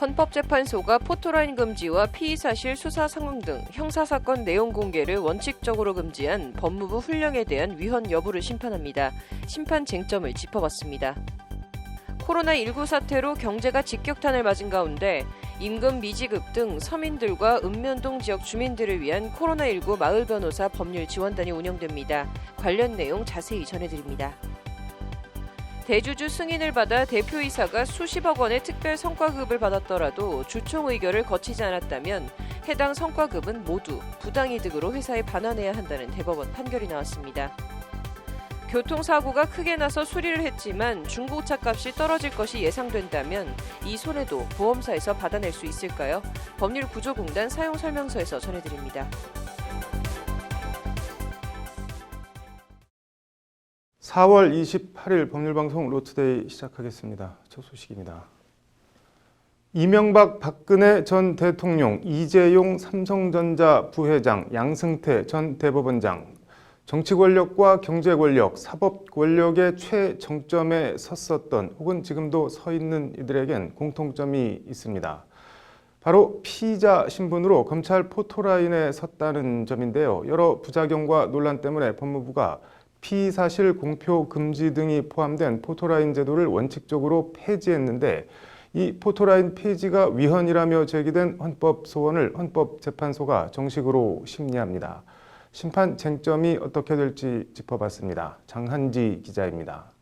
헌법재판소가 포토라인 금지와 피의사실 수사 상황 등 형사사건 내용 공개를 원칙적으로 금지한 법무부 훈령에 대한 위헌 여부를 심판합니다. 심판 쟁점을 짚어봤습니다. 코로나19 사태로 경제가 직격탄을 맞은 가운데 임금 미지급 등 서민들과 읍면동 지역 주민들을 위한 코로나19 마을 변호사 법률 지원단이 운영됩니다. 관련 내용 자세히 전해드립니다. 대주주 승인을 받아 대표이사가 수십억 원의 특별 성과급을 받았더라도 주총 의결을 거치지 않았다면 해당 성과급은 모두 부당이득으로 회사에 반환해야 한다는 대법원 판결이 나왔습니다. 교통사고가 크게 나서 수리를 했지만 중고차 값이 떨어질 것이 예상된다면 이 손해도 보험사에서 받아낼 수 있을까요? 법률구조공단 사용설명서에서 전해드립니다. 4월 28일 법률방송 로투데이 시작하겠습니다. 첫 소식입니다. 이명박 박근혜 전 대통령, 이재용 삼성전자 부회장, 양승태 전 대법원장, 정치 권력과 경제 권력, 사법 권력의 최정점에 섰었던 혹은 지금도 서 있는 이들에겐 공통점이 있습니다. 바로 피의자 신분으로 검찰 포토라인에 섰다는 점인데요. 여러 부작용과 논란 때문에 법무부가 피의사실 공표 금지 등이 포함된 포토라인 제도를 원칙적으로 폐지했는데 이 포토라인 폐지가 위헌이라며 제기된 헌법 소원을 헌법재판소가 정식으로 심리합니다. 심판 쟁점이 어떻게 될지 짚어봤습니다. 장한지 기자입니다.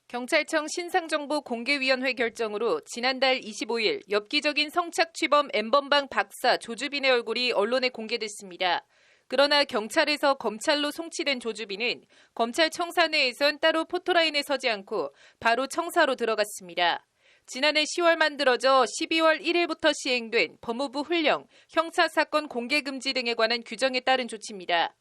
경찰청 신상정보공개위원회 결정으로 지난달 25일 엽기적인 성착취범 N번방 박사 조주빈의 얼굴이 언론에 공개됐습니다. 그러나 경찰에서 검찰로 송치된 조주빈은 검찰 청사 내에선 따로 포토라인에 서지 않고 바로 청사로 들어갔습니다. 지난해 10월 만들어져 12월 1일부터 시행된 법무부 훈령, 형사사건 공개금지 등에 관한 규정에 따른 조치입니다.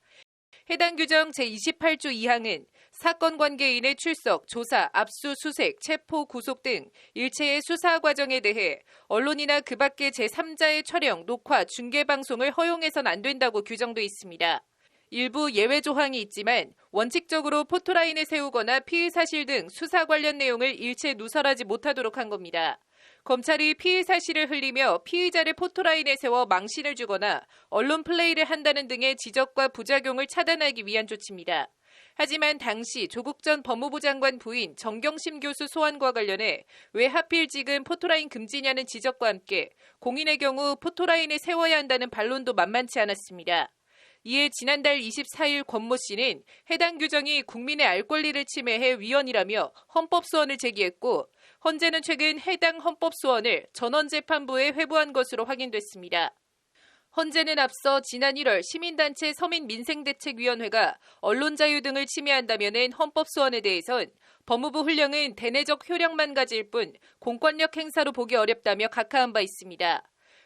해당 규정 제28조 2항은 사건 관계인의 출석, 조사, 압수, 수색, 체포, 구속 등 일체의 수사 과정에 대해 언론이나 그 밖의 제3자의 촬영, 녹화, 중계 방송을 허용해서는 안 된다고 규정돼 있습니다. 일부 예외 조항이 있지만 원칙적으로 포토라인에 세우거나 피의 사실 등 수사 관련 내용을 일체 누설하지 못하도록 한 겁니다. 검찰이 피의 사실을 흘리며 피의자를 포토라인에 세워 망신을 주거나 언론 플레이를 한다는 등의 지적과 부작용을 차단하기 위한 조치입니다. 하지만 당시 조국 전 법무부 장관 부인 정경심 교수 소환과 관련해 왜 하필 지금 포토라인 금지냐는 지적과 함께 공인의 경우 포토라인에 세워야 한다는 반론도 만만치 않았습니다. 이에 지난달 24일 권모 씨는 해당 규정이 국민의 알 권리를 침해해 위헌이라며 헌법소원을 제기했고 헌재는 최근 해당 헌법소원을 전원재판부에 회부한 것으로 확인됐습니다. 헌재는 앞서 지난 1월 시민단체 서민민생대책위원회가 언론자유 등을 침해한다면 헌법소원에 대해선 법무부 훈령은 대내적 효력만 가질 뿐 공권력 행사로 보기 어렵다며 각하한 바 있습니다.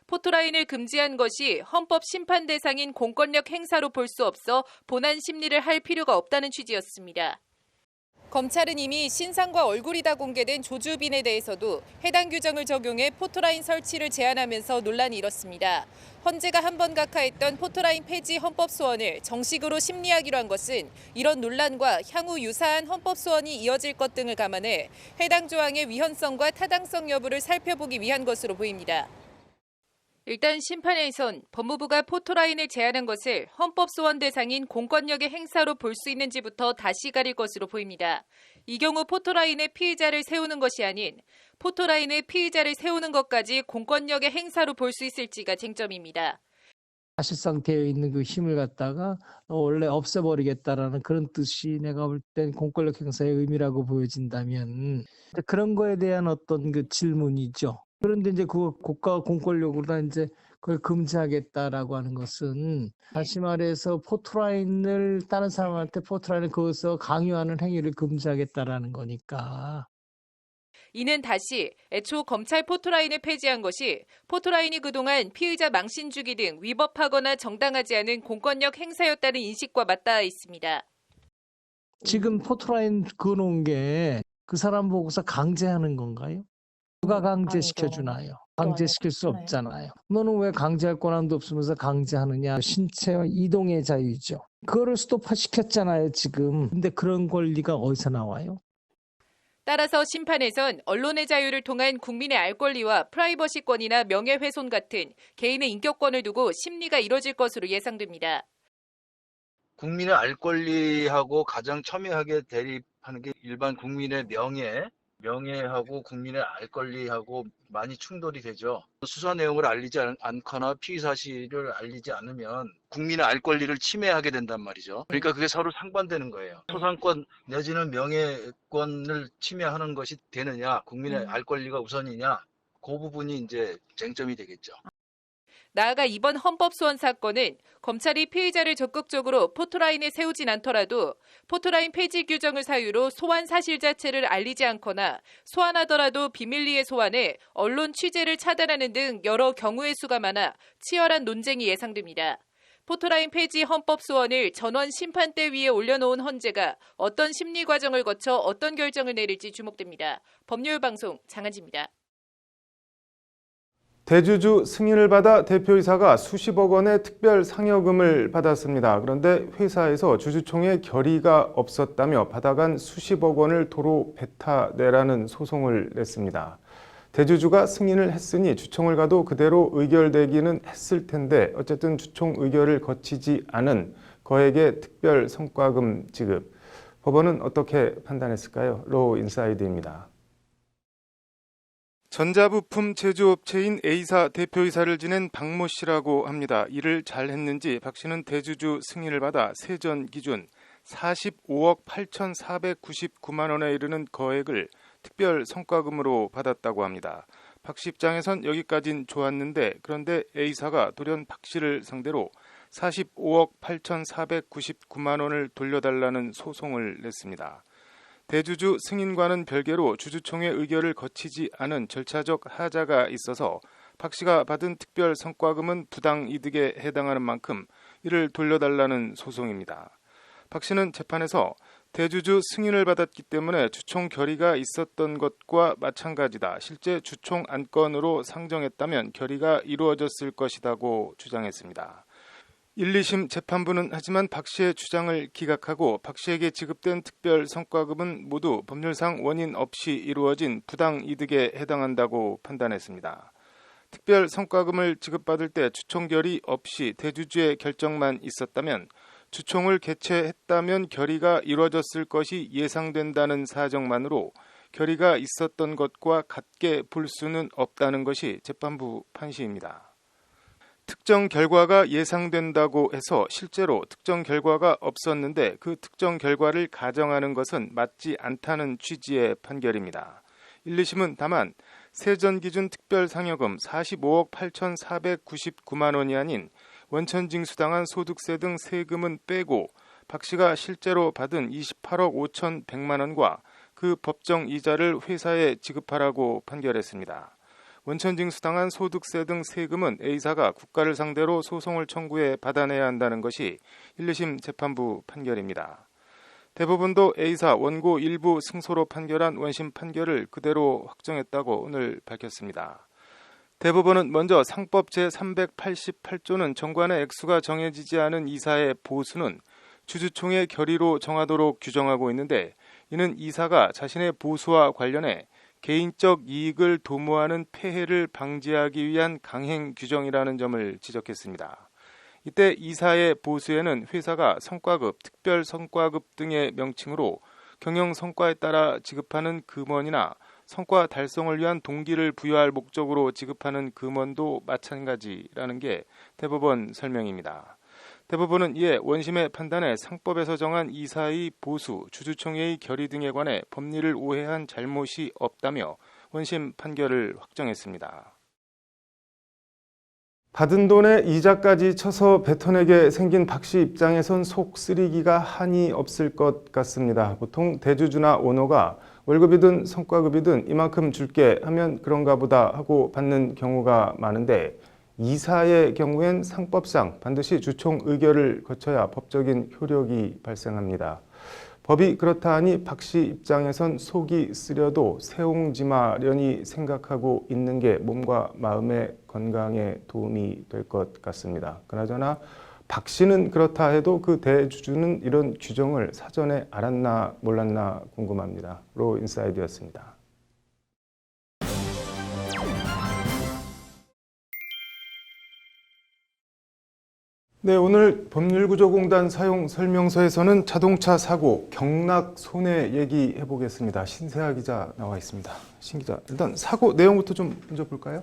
포토라인을 금지한 것이 헌법 심판 대상인 공권력 행사로 볼 수 없어 본안 심리를 할 필요가 없다는 취지였습니다. 검찰은 이미 신상과 얼굴이 다 공개된 조주빈에 대해서도 해당 규정을 적용해 포토라인 설치를 제한하면서 논란이 일었습니다. 헌재가 한 번 각하했던 포토라인 폐지 헌법소원을 정식으로 심리하기로 한 것은 이런 논란과 향후 유사한 헌법소원이 이어질 것 등을 감안해 해당 조항의 위헌성과 타당성 여부를 살펴보기 위한 것으로 보입니다. 일단 심판에선 법무부가 포토라인을 제한한 것을 헌법소원 대상인 공권력의 행사로 볼 수 있는지부터 다시 가릴 것으로 보입니다. 이 경우 포토라인에 피의자를 세우는 것이 아닌 포토라인에 피의자를 세우는 것까지 공권력의 행사로 볼 수 있을지가 쟁점입니다. 사실상 되어 있는 그 힘을 갖다가 원래 없애버리겠다라는 그런 뜻이 내가 볼 땐 공권력 행사의 의미라고 보여진다면 그런 거에 대한 어떤 그 질문이죠. 그런데 이제 그 국가 공권력으로 이제 그걸 금지하겠다라고 하는 것은 다시 말해서 포토라인을 다른 사람한테 포토라인을 그어서 강요하는 행위를 금지하겠다라는 거니까. 이는 다시 애초 검찰 포토라인을 폐지한 것이 포토라인이 그동안 피의자 망신 주기 등 위법하거나 정당하지 않은 공권력 행사였다는 인식과 맞닿아 있습니다. 지금 포토라인 그어놓은 게 그 사람 보고서 강제하는 건가요? 누가 강제시켜주나요? 강제시킬 수 없잖아요. 너는 왜 강제할 권한도 없으면서 강제하느냐? 신체와 이동의 자유죠. 그거를 스톱화시켰잖아요, 지금. 근데 그런 권리가 어디서 나와요? 따라서 심판에선 언론의 자유를 통한 국민의 알 권리와 프라이버시권이나 명예훼손 같은 개인의 인격권을 두고 심리가 이뤄질 것으로 예상됩니다. 국민의 알 권리하고 가장 첨예하게 대립하는 게 일반 국민의 명예하고 국민의 알 권리하고 많이 충돌이 되죠. 수사 내용을 알리지 않거나 피의 사실을 알리지 않으면 국민의 알 권리를 침해하게 된단 말이죠. 그러니까 그게 서로 상반되는 거예요. 소상권 내지는 명예권을 침해하는 것이 되느냐, 국민의 알 권리가 우선이냐, 그 부분이 이제 쟁점이 되겠죠. 나아가 이번 헌법소원 사건은 검찰이 피의자를 적극적으로 포토라인에 세우진 않더라도 포토라인 폐지 규정을 사유로 소환 사실 자체를 알리지 않거나 소환하더라도 비밀리에 소환해 언론 취재를 차단하는 등 여러 경우의 수가 많아 치열한 논쟁이 예상됩니다. 포토라인 폐지 헌법소원을 전원 심판대 위에 올려놓은 헌재가 어떤 심리 과정을 거쳐 어떤 결정을 내릴지 주목됩니다. 법률방송 장한지입니다. 대주주 승인을 받아 대표이사가 수십억 원의 특별 상여금을 받았습니다. 그런데 회사에서 주주총회 결의가 없었다며 받아간 수십억 원을 도로 뱉어내라는 소송을 냈습니다. 대주주가 승인을 했으니 주총을 가도 그대로 의결되기는 했을 텐데 어쨌든 주총 의결을 거치지 않은 거액의 특별 성과금 지급. 법원은 어떻게 판단했을까요? 로우 인사이드입니다. 전자부품 제조업체인 A사 대표이사를 지낸 박모 씨라고 합니다. 일을 잘했는지 박 씨는 대주주 승인을 받아 세전 기준 45억 8,499만 원에 이르는 거액을 특별 성과금으로 받았다고 합니다. 박 씨 입장에선 여기까진 좋았는데 그런데 A사가 돌연 박 씨를 상대로 45억 8,499만 원을 돌려달라는 소송을 냈습니다. 대주주 승인과는 별개로 주주총회 의결을 거치지 않은 절차적 하자가 있어서 박 씨가 받은 특별 성과금은 부당 이득에 해당하는 만큼 이를 돌려달라는 소송입니다. 박 씨는 재판에서 대주주 승인을 받았기 때문에 주총 결의가 있었던 것과 마찬가지다. 실제 주총 안건으로 상정했다면 결의가 이루어졌을 것이라고 주장했습니다. 1, 2심 재판부는 하지만 박 씨의 주장을 기각하고 박 씨에게 지급된 특별 성과금은 모두 법률상 원인 없이 이루어진 부당 이득에 해당한다고 판단했습니다. 특별 성과금을 지급받을 때 주총 결의 없이 대주주의 결정만 있었다면 주총을 개최했다면 결의가 이루어졌을 것이 예상된다는 사정만으로 결의가 있었던 것과 같게 볼 수는 없다는 것이 재판부 판시입니다. 특정 결과가 예상된다고 해서 실제로 특정 결과가 없었는데 그 특정 결과를 가정하는 것은 맞지 않다는 취지의 판결입니다. 1, 2심은 다만 세전 기준 특별 상여금 45억 8,499만 원이 아닌 원천징수당한 소득세 등 세금은 빼고 박 씨가 실제로 받은 28억 5,100만 원과 그 법정 이자를 회사에 지급하라고 판결했습니다. 원천징수당한 소득세 등 세금은 A사가 국가를 상대로 소송을 청구해 받아내야 한다는 것이 1, 2심 재판부 판결입니다. 대법원도 A사 원고 일부 승소로 판결한 원심 판결을 그대로 확정했다고 오늘 밝혔습니다. 대법원은 먼저 상법 제388조는 정관의 액수가 정해지지 않은 이사의 보수는 주주총회 결의로 정하도록 규정하고 있는데 이는 이사가 자신의 보수와 관련해 개인적 이익을 도모하는 폐해를 방지하기 위한 강행 규정이라는 점을 지적했습니다. 이때 이사의 보수에는 회사가 성과급, 특별 성과급 등의 명칭으로 경영 성과에 따라 지급하는 금원이나 성과 달성을 위한 동기를 부여할 목적으로 지급하는 금원도 마찬가지라는 게 대법원 설명입니다. 대법원은 이에 원심의 판단에 상법에서 정한 이사의 보수, 주주총회의 결의 등에 관해 법리를 오해한 잘못이 없다며 원심 판결을 확정했습니다. 받은 돈에 이자까지 쳐서 뱉어내게 생긴 박 씨 입장에선 속 쓰리기가 한이 없을 것 같습니다. 보통 대주주나 오너가 월급이든 성과급이든 이만큼 줄게 하면 그런가 보다 하고 받는 경우가 많은데 이사의 경우엔 상법상 반드시 주총 의결을 거쳐야 법적인 효력이 발생합니다. 법이 그렇다 하니 박 씨 입장에선 속이 쓰려도 세옹지마련히 생각하고 있는 게 몸과 마음의 건강에 도움이 될 것 같습니다. 그나저나 박 씨는 그렇다 해도 그 대주주는 이런 규정을 사전에 알았나 몰랐나 궁금합니다. 로 인사이드였습니다. 네, 오늘 법률구조공단 사용 설명서에서는 자동차 사고, 경락 손해 얘기해 보겠습니다. 신세아 기자 나와 있습니다. 신 기자, 일단 사고 내용부터 좀 먼저 볼까요?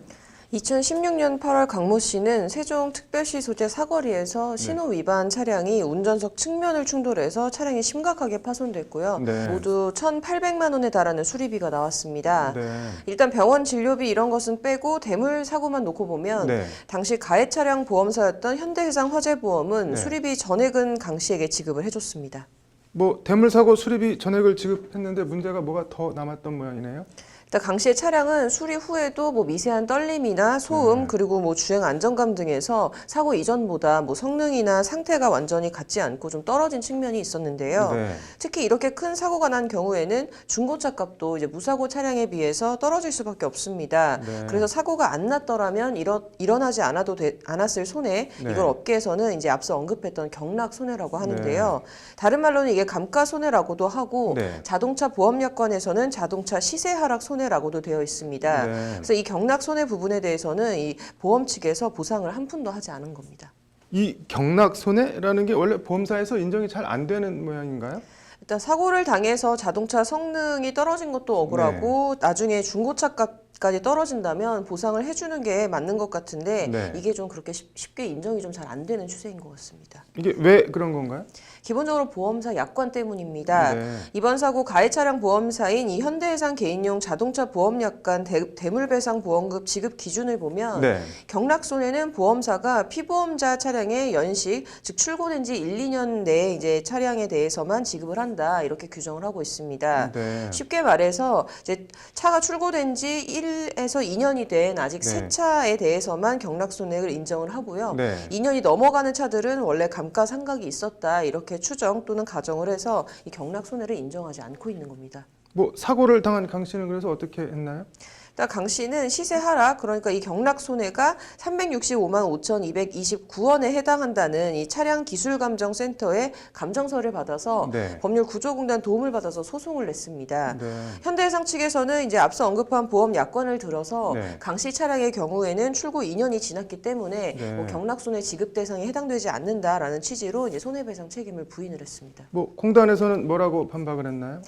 2016년 8월 강모 씨는 세종특별시 소재 사거리에서 신호 위반 차량이 운전석 측면을 충돌해서 차량이 심각하게 파손됐고요. 네. 모두 1,800만 원에 달하는 수리비가 나왔습니다. 네. 일단 병원 진료비 이런 것은 빼고 대물 사고만 놓고 보면 네. 당시 가해 차량 보험사였던 현대해상 화재보험은 네. 수리비 전액은 강 씨에게 지급을 해줬습니다. 뭐 대물사고 수리비 전액을 지급했는데 문제가 뭐가 더 남았던 모양이네요. 일단 강 씨의 차량은 수리 후에도 뭐 미세한 떨림이나 소음 그리고 뭐 주행 안정감 등에서 사고 이전보다 뭐 성능이나 상태가 완전히 같지 않고 좀 떨어진 측면이 있었는데요. 네. 특히 이렇게 큰 사고가 난 경우에는 중고차 값도 이제 무사고 차량에 비해서 떨어질 수밖에 없습니다. 네. 그래서 사고가 안 났더라면 일어나지 않았을 손해, 네. 이걸 업계에서는 이제 앞서 언급했던 경락 손해라고 하는데요. 다른 말로는 이게 감가 손해라고도 하고 네. 자동차 보험약관에서는 자동차 시세 하락 손해라고도 되어 있습니다. 네. 그래서 이 경락 손해 부분에 대해서는 이 보험 측에서 보상을 한 푼도 하지 않은 겁니다. 이 경락 손해라는 게 원래 보험사에서 인정이 잘 안 되는 모양인가요? 일단 사고를 당해서 자동차 성능이 떨어진 것도 억울하고 나중에 중고차 값까지 떨어진다면 보상을 해주는 게 맞는 것 같은데 네. 이게 좀 그렇게 쉽게 인정이 좀 잘 안 되는 추세인 것 같습니다. 이게 왜 그런 건가요? 기본적으로 보험사 약관 때문입니다. 네. 이번 사고 가해 차량 보험사인 이 현대해상 개인용 자동차 보험약관 대물배상 보험급 지급 기준을 보면 네. 경락손해는 보험사가 피보험자 차량의 연식, 즉 출고된 지 1, 2년 내에 이제 차량에 대해서만 지급을 한다 이렇게 규정을 하고 있습니다. 네. 쉽게 말해서 이제 차가 출고된 지 1에서 2년이 된 아직 네. 새 차에 대해서만 경락손해를 인정을 하고요. 네. 2년이 넘어가는 차들은 원래 감가상각이 있었다 이렇게 추정 또는 가정을 해서 이 경락 손해를 인정하지 않고 있는 겁니다. 뭐 사고를 당한 강 씨는 그래서 어떻게 했나요? 일단 강 씨는 시세 하락, 그러니까 이 경락 손해가 365만 5,229원에 해당한다는 이 차량 기술 감정 센터에 감정서를 받아서 네. 법률 구조공단 도움을 받아서 소송을 냈습니다. 네. 현대해상 측에서는 이제 앞서 언급한 보험 약관을 들어서 네. 강 씨 차량의 경우에는 출고 2년이 지났기 때문에 네. 뭐 경락손해 지급 대상에 해당되지 않는다라는 취지로 이제 손해배상 책임을 부인을 했습니다. 뭐 공단에서는 뭐라고 반박을 했나요?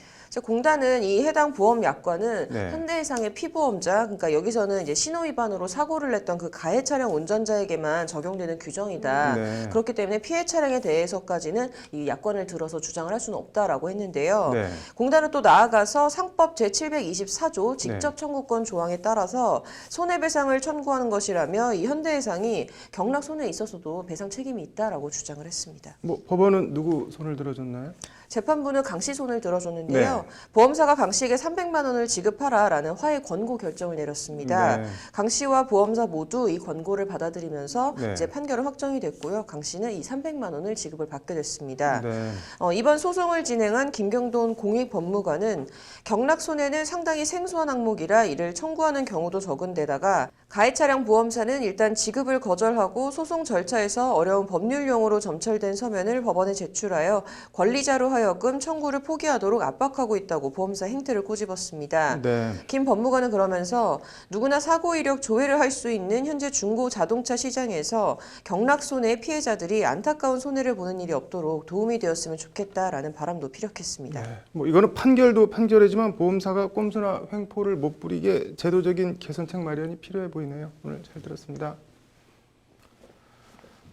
공단은 이 해당 보험 약관은 네. 현대해상의 피보험자, 그러니까 여기서는 이제 신호 위반으로 사고를 냈던 그 가해 차량 운전자에게만 적용되는 규정이다. 네. 그렇기 때문에 피해 차량에 대해서까지는 이 약관을 들어서 주장을 할 수는 없다라고 했는데요. 네. 공단은 또 나아가서 상법 제724조 직접 청구권 조항에 따라서 손해배상을 청구하는 것이라며 이 현대해상이 경락 손해에 있어서도 배상 책임이 있다라고 주장을 했습니다. 뭐 법원은 누구 손을 들어줬나요? 재판부는 강 씨 손을 들어줬는데요. 보험사가 강 씨에게 300만 원을 지급하라라는 화해 권고 결정을 내렸습니다. 네. 강 씨와 보험사 모두 이 권고를 받아들이면서 네. 이제 판결은 확정이 됐고요. 강 씨는 이 300만 원을 지급을 받게 됐습니다. 네. 이번 소송을 진행한 김경돈 공익법무관은 경락 손해는 상당히 생소한 항목이라 이를 청구하는 경우도 적은 데다가 가해 차량 보험사는 일단 지급을 거절하고 소송 절차에서 어려운 법률 용어로 점철된 서면을 법원에 제출하여 권리자로 하여금 청구를 포기하도록 압박하고 있다고 보험사 행태를 꼬집었습니다. 네. 김 법무관은 그러면서 누구나 사고 이력 조회를 할 수 있는 현재 중고 자동차 시장에서 경락 손해 피해자들이 안타까운 손해를 보는 일이 없도록 도움이 되었으면 좋겠다라는 바람도 피력했습니다. 네. 뭐 이거는 판결도 판결이지만 보험사가 꼼수나 횡포를 못 부리게 제도적인 개선책 마련이 필요해 보이네요. 오늘 잘 들었습니다.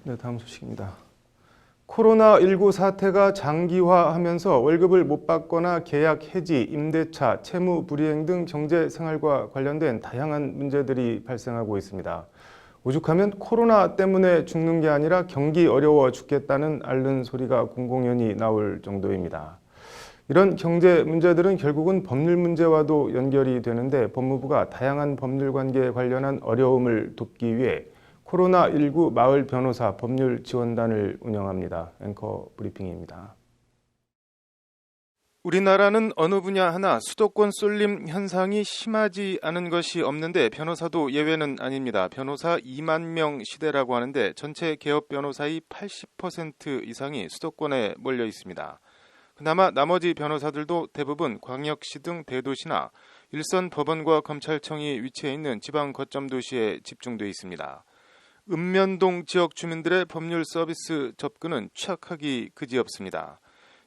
네, 다음 소식입니다. 코로나19 사태가 장기화하면서 월급을 못 받거나 계약 해지, 임대차, 채무 불이행 등 경제 생활과 관련된 다양한 문제들이 발생하고 있습니다. 오죽하면 코로나 때문에 죽는 게 아니라 경기 어려워 죽겠다는 앓는 소리가 공공연히 나올 정도입니다. 이런 경제 문제들은 결국은 법률 문제와도 연결이 되는데 법무부가 다양한 법률 관계에 관련한 어려움을 돕기 위해 코로나19 마을 변호사 법률 지원단을 운영합니다. 앵커 브리핑입니다. 우리나라는 어느 분야 하나 수도권 쏠림 현상이 심하지 않은 것이 없는데 변호사도 예외는 아닙니다. 변호사 2만 명 시대라고 하는데 전체 개업 변호사의 80% 이상이 수도권에 몰려 있습니다. 그나마 나머지 변호사들도 대부분 광역시 등 대도시나 일선 법원과 검찰청이 위치해 있는 지방 거점 도시에 집중돼 있습니다. 읍면동 지역 주민들의 법률 서비스 접근은 취약하기 그지없습니다.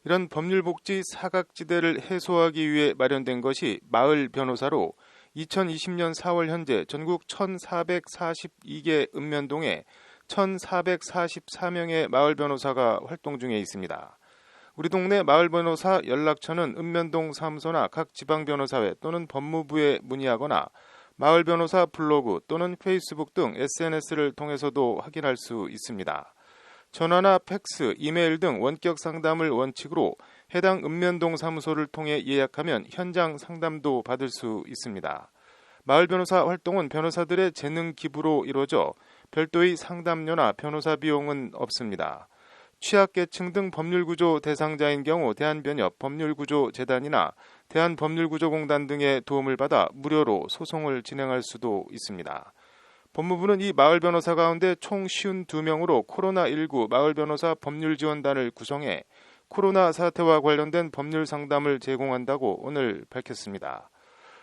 이런 법률복지 사각지대를 해소하기 위해 마련된 것이 마을 변호사로 2020년 4월 현재 전국 1,442개 읍면동에 1,444명의 마을 변호사가 활동 중에 있습니다. 우리 동네 마을 변호사 연락처는 읍면동 사무소나 각 지방 변호사회 또는 법무부에 문의하거나 마을 변호사 블로그 또는 페이스북 등 SNS를 통해서도 확인할 수 있습니다. 전화나 팩스, 이메일 등 원격 상담을 원칙으로 해당 읍면동 사무소를 통해 예약하면 현장 상담도 받을 수 있습니다. 마을 변호사 활동은 변호사들의 재능 기부로 이루어져 별도의 상담료나 변호사 비용은 없습니다. 취약계층 등 법률구조 대상자인 경우 대한변협 법률구조재단이나 대한법률구조공단 등의 도움을 받아 무료로 소송을 진행할 수도 있습니다. 법무부는 이 마을 변호사 가운데 총 52명으로 코로나19 마을 변호사 법률지원단을 구성해 코로나 사태와 관련된 법률 상담을 제공한다고 오늘 밝혔습니다.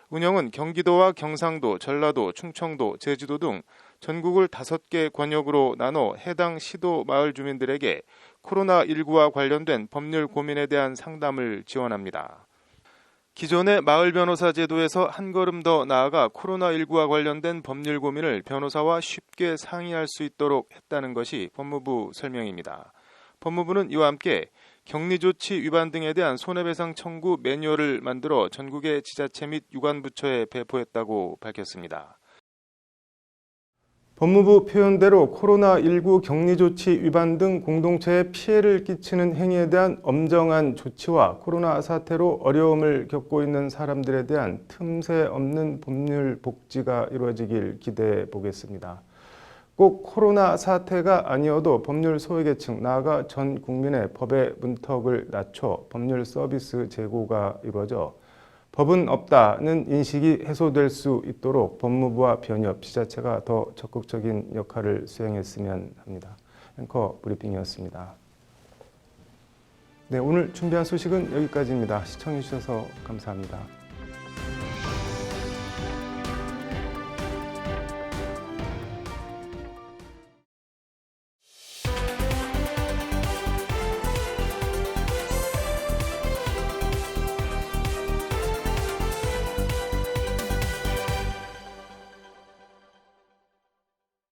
운영은 경기도와 경상도, 전라도, 충청도, 제주도 등 전국을 5개 권역으로 나눠 해당 시도 마을 주민들에게 코로나19와 관련된 법률 고민에 대한 상담을 지원합니다. 기존의 마을 변호사 제도에서 한 걸음 더 나아가 코로나19와 관련된 법률 고민을 변호사와 쉽게 상의할 수 있도록 했다는 것이 법무부 설명입니다. 법무부는 이와 함께 격리조치 위반 등에 대한 손해배상 청구 매뉴얼을 만들어 전국의 지자체 및 유관부처에 배포했다고 밝혔습니다. 법무부 표현대로 코로나19 격리조치 위반 등 공동체에 피해를 끼치는 행위에 대한 엄정한 조치와 코로나 사태로 어려움을 겪고 있는 사람들에 대한 틈새 없는 법률 복지가 이루어지길 기대해 보겠습니다. 꼭 코로나 사태가 아니어도 법률 소외계층, 나아가 전 국민의 법의 문턱을 낮춰 법률 서비스 제고가 이루어져 법은 없다는 인식이 해소될 수 있도록 법무부와 변협, 지자체가 더 적극적인 역할을 수행했으면 합니다. 앵커 브리핑이었습니다. 네, 오늘 준비한 소식은 여기까지입니다. 시청해 주셔서 감사합니다.